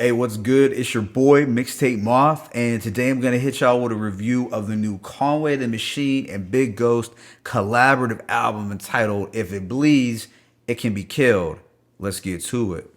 Hey, what's good? It's your boy Mixtape Moth, and today I'm gonna hit y'all with a review of the new Conway the Machine and Big Ghost collaborative album entitled "If It Bleeds, It Can Be Killed." Let's get to it.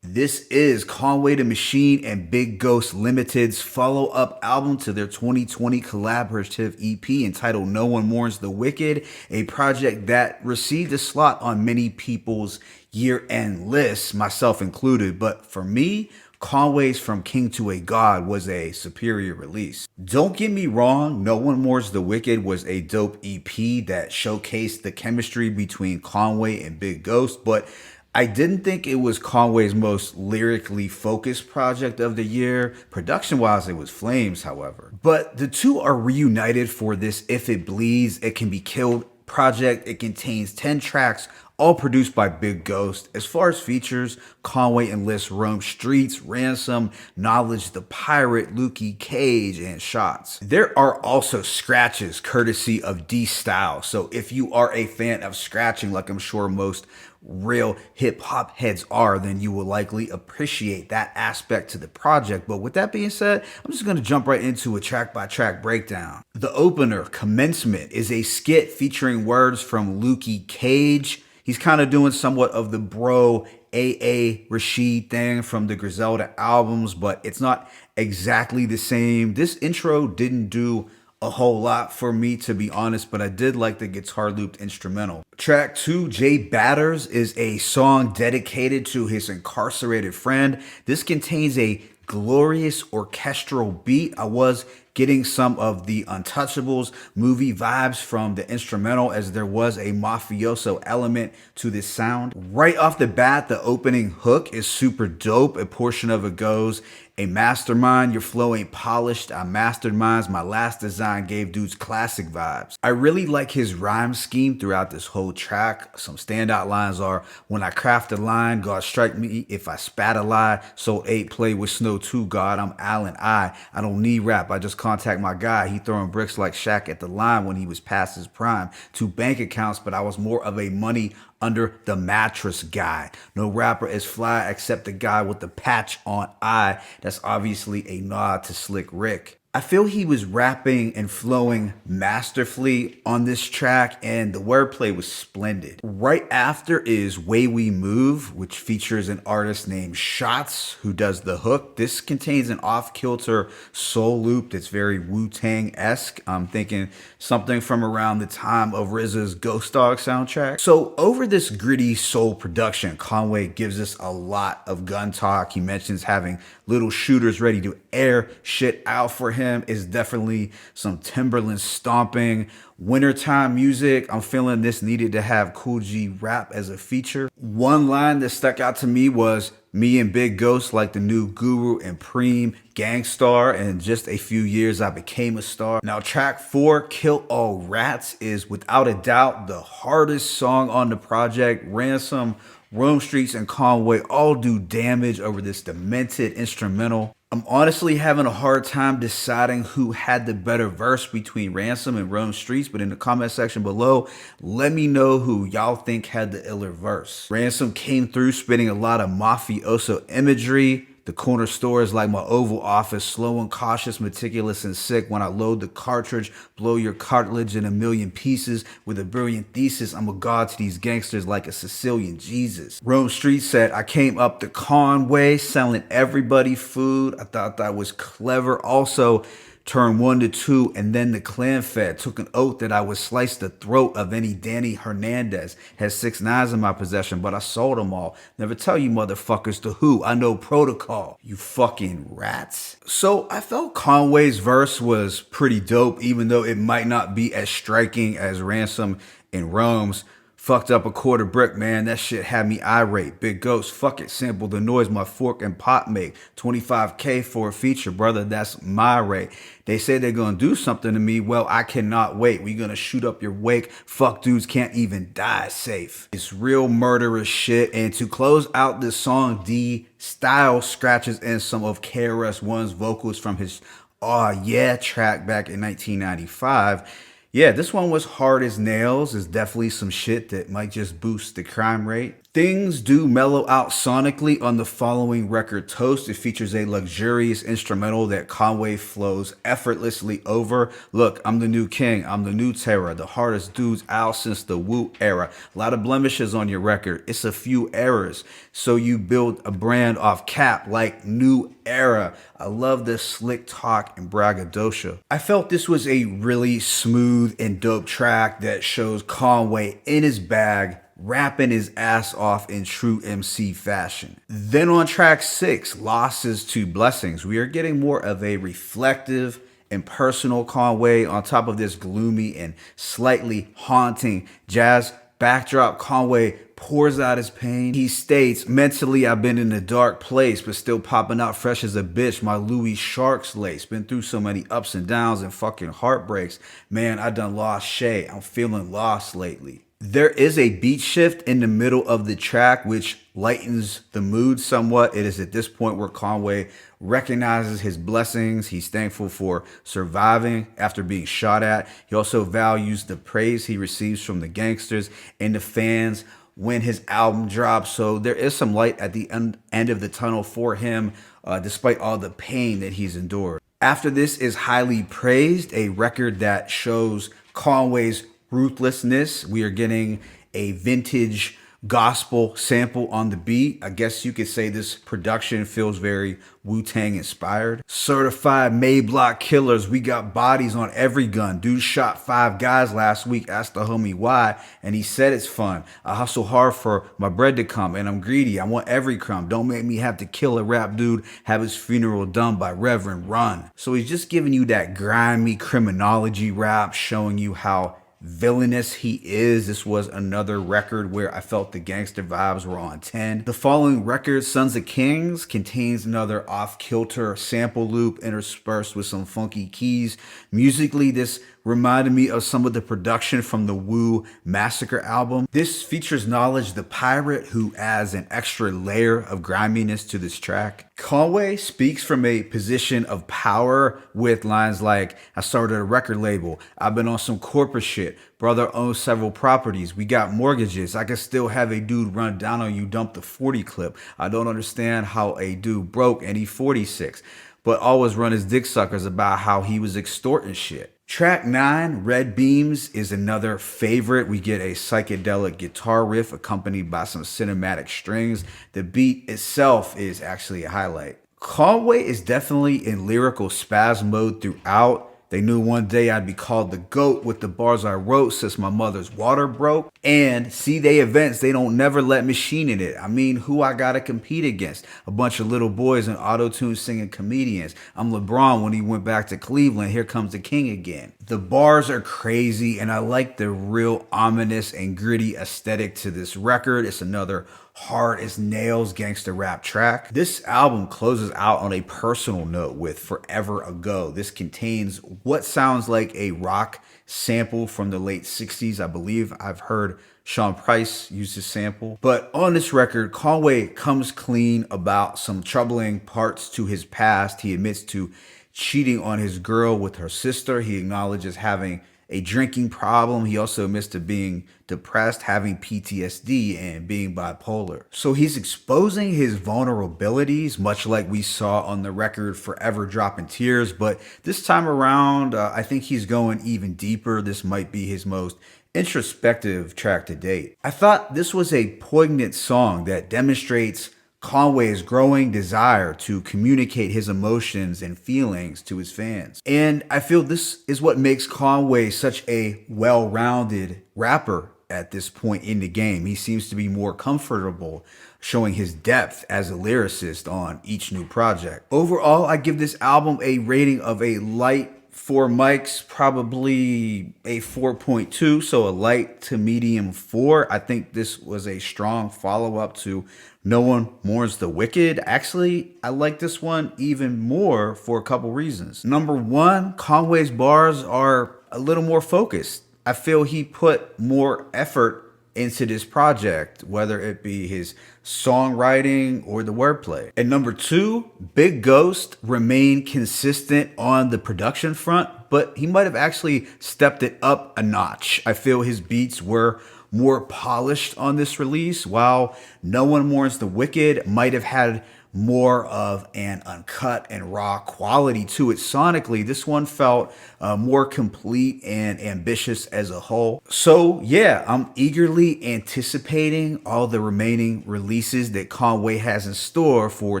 This is Conway the Machine and Big Ghost Limited's follow-up album to their 2020 collaborative EP entitled No One Mourns the Wicked, a project that received a slot on many people's year-end lists, myself included, but for me, Conway's From King to a God was a superior release. Don't get me wrong, No One Mourns the Wicked was a dope EP that showcased the chemistry between Conway and Big Ghost, but I didn't think it was Conway's most lyrically focused project of the year. Production-wise, it was Flames, however. But the two are reunited for this If It Bleeds, It Can Be Killed project. It contains 10 tracks, all produced by Big Ghost. As far as features, Conway enlists Rome Streets, Ransom, Knowledge the Pirate, Lukey Cage, and Shots. There are also scratches courtesy of D Style. So if you are a fan of scratching, like I'm sure most real hip hop heads are, then you will likely appreciate that aspect to the project. But with that being said, I'm just going to jump right into a track by track breakdown. The opener, Commencement, is a skit featuring words from Lukey Cage. He's kind of doing somewhat of the bro A.A. Rashid thing from the Griselda albums, but it's not exactly the same. This intro didn't do a whole lot for me, to be honest, but I did like the guitar looped instrumental. Track 2, Jay Batters, is a song dedicated to his incarcerated friend. This contains a glorious orchestral beat. I was getting some of the Untouchables movie vibes from the instrumental, as there was a mafioso element to this sound. Right off the bat, the opening hook is super dope. A portion of it goes, "A mastermind, your flow ain't polished. I mastered mines. My last design gave dudes classic vibes." I really like his rhyme scheme throughout this whole track. Some standout lines are, "When I craft a line, God strike me if I spat a lie. Sold 8, play with Snow 2, God, I'm Allen I don't need rap, I just contact my guy. He throwing bricks like Shaq at the line when he was past his prime. 2 bank accounts, but I was more of a money under the mattress guy. No rapper is fly except the guy with the patch on eye." That's obviously a nod to Slick Rick. I feel he was rapping and flowing masterfully on this track, and the wordplay was splendid. Right after is Way We Move, which features an artist named Shots who does the hook. This contains an off-kilter soul loop that's very Wu-Tang-esque. I'm thinking something from around the time of RZA's Ghost Dog soundtrack. So over this gritty soul production, Conway gives us a lot of gun talk. He mentions having little shooters ready to air shit out for him. Is definitely some Timberland stomping wintertime music. I'm feeling this needed to have Cool G rap as a feature. One line that stuck out to me was, "Me and Big Ghost like the new Guru and Preem Gangstar. In just a few years I became a star." Now track 4, Kill All Rats, is without a doubt the hardest song on the project. Ransom, Rome Streets, and Conway all do damage over this demented instrumental. I'm honestly having a hard time deciding who had the better verse between Ransom and Rome Streets, but in the comment section below, let me know who y'all think had the iller verse. Ransom came through spitting a lot of mafioso imagery. The corner store is like my Oval Office, slow and cautious, meticulous and sick. When I load the cartridge, blow your cartilage in a million pieces. With a brilliant thesis, I'm a god to these gangsters like a Sicilian Jesus. Rome Street said, "I came up the Conway, selling everybody food." I thought that was clever. Also, turned 1 to 2, and then the clan fed. Took an oath that I would slice the throat of any Danny Hernandez. Had 6 9s in my possession, but I sold them all. Never tell you motherfuckers to who. I know protocol. You fucking rats. So I felt Conway's verse was pretty dope, even though it might not be as striking as Ransom and Rome's. "Fucked up a quarter brick, man. That shit had me irate. Big Ghost, fuck it. Sample the noise my fork and pot make. 25K for a feature, brother. That's my rate. They say they're gonna do something to me. Well, I cannot wait. We gonna shoot up your wake. Fuck dudes can't even die safe." It's real murderous shit. And to close out this song, D Style scratches in some of KRS-One's vocals from his Aw Yeah track back in 1995. Yeah, this one was hard as nails. It's definitely some shit that might just boost the crime rate. Things do mellow out sonically on the following record, Toast. It features a luxurious instrumental that Conway flows effortlessly over. Look, I'm the new king, I'm the new terror, the hardest dudes out since the Wu era. A lot of blemishes on your record, it's a few errors. So you build a brand off cap like New Era. I love this slick talk and braggadocio. I felt this was a really smooth and dope track that shows Conway in his bag, rapping his ass off in true MC fashion. Then on track 6, Losses to Blessings, we are getting more of a reflective and personal Conway on top of this gloomy and slightly haunting jazz backdrop. Conway pours out his pain. He states, mentally I've been in a dark place, but still popping out fresh as a bitch. My Louis Sharks lace. Been through so many ups and downs and fucking heartbreaks. Man, I done lost Shay. I'm feeling lost lately. There is a beat shift in the middle of the track, which lightens the mood somewhat. It is at this point where Conway recognizes his blessings. He's thankful for surviving after being shot at. He also values the praise he receives from the gangsters and the fans when his album drops. So there is some light at the end of the tunnel for him, despite all the pain that he's endured. After this is Highly Praised, a record that shows Conway's ruthlessness. We are getting a vintage gospel sample on the beat. I guess you could say this production feels very Wu-Tang inspired. Certified Mayblock killers. We got bodies on every gun. Dude shot 5 guys last week. Asked the homie why, and he said it's fun. I hustle hard for my bread to come, and I'm greedy. I want every crumb. Don't make me have to kill a rap dude, have his funeral done by Reverend Run. So he's just giving you that grimy criminology rap, showing you how villainous he is. This was another record where I felt the gangster vibes were on 10. The following record, Sons of Kings, contains another off-kilter sample loop interspersed with some funky keys. Musically, this reminded me of some of the production from the Wu Massacre album. This features Knowledge the Pirate, who adds an extra layer of griminess to this track. Conway speaks from a position of power with lines like, I started a record label, I've been on some corporate shit, brother owns several properties, we got mortgages, I can still have a dude run down on you, dump the 40 clip. I don't understand how a dude broke and he 46, but always run his dick suckers about how he was extorting shit. Track 9, Red Beams, is another favorite. We get a psychedelic guitar riff accompanied by some cinematic strings. The beat itself is actually a highlight. Conway is definitely in lyrical spasm mode throughout. They knew one day I'd be called the GOAT with the bars I wrote since my mother's water broke. And see, they events, they don't never let machine in it. I mean, who I gotta compete against? A bunch of little boys in auto-tune singing comedians. I'm LeBron when he went back to Cleveland. Here comes the king again. The bars are crazy, and I like the real ominous and gritty aesthetic to this record. It's another hard as nails gangster rap track. This album closes out on a personal note with Forever Ago. This contains what sounds like a rock sample from the late 60s. I believe I've heard Sean Price use this sample. But on this record, Conway comes clean about some troubling parts to his past. He admits to cheating on his girl with her sister. He acknowledges having a drinking problem. He also admits to being depressed, having PTSD, and being bipolar. So he's exposing his vulnerabilities, much like we saw on the record Forever Dropping Tears. But this time around, I think he's going even deeper. This might be his most introspective track to date. I thought this was a poignant song that demonstrates Conway's growing desire to communicate his emotions and feelings to his fans. And I feel this is what makes Conway such a well-rounded rapper at this point in the game. He seems to be more comfortable showing his depth as a lyricist on each new project. Overall, I give this album a rating of a light 4 mics, probably a 4.2, so a light to medium 4. I think this was a strong follow-up to No One Mourns the Wicked. Actually, I like this one even more for a couple reasons. Number one, Conway's bars are a little more focused. I feel he put more effort into this project, whether it be his songwriting or the wordplay. And number two, BigGhost remained consistent on the production front, but he might have actually stepped it up a notch. I feel his beats were more polished on this release. While No One Mourns the Wicked might have had more of an uncut and raw quality to it sonically, this one felt more complete and ambitious as a whole. So yeah, I'm eagerly anticipating all the remaining releases that Conway has in store for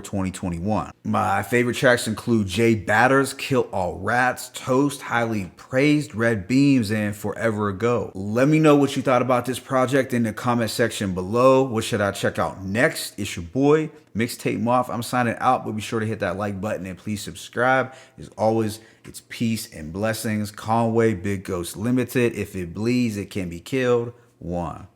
2021. My favorite tracks include Jay Batter's Kill All Rats, Toast, highly praised Red Beams, and Forever Ago. Let me know what you thought about this project in the comment section below. What should I check out next? It's your boy, Mixtape Moth. I'm signing out, but be sure to hit that like button and please subscribe. As always, it's peace and blessings. Conway, Big Ghost Limited. If it bleeds, it can be killed. One.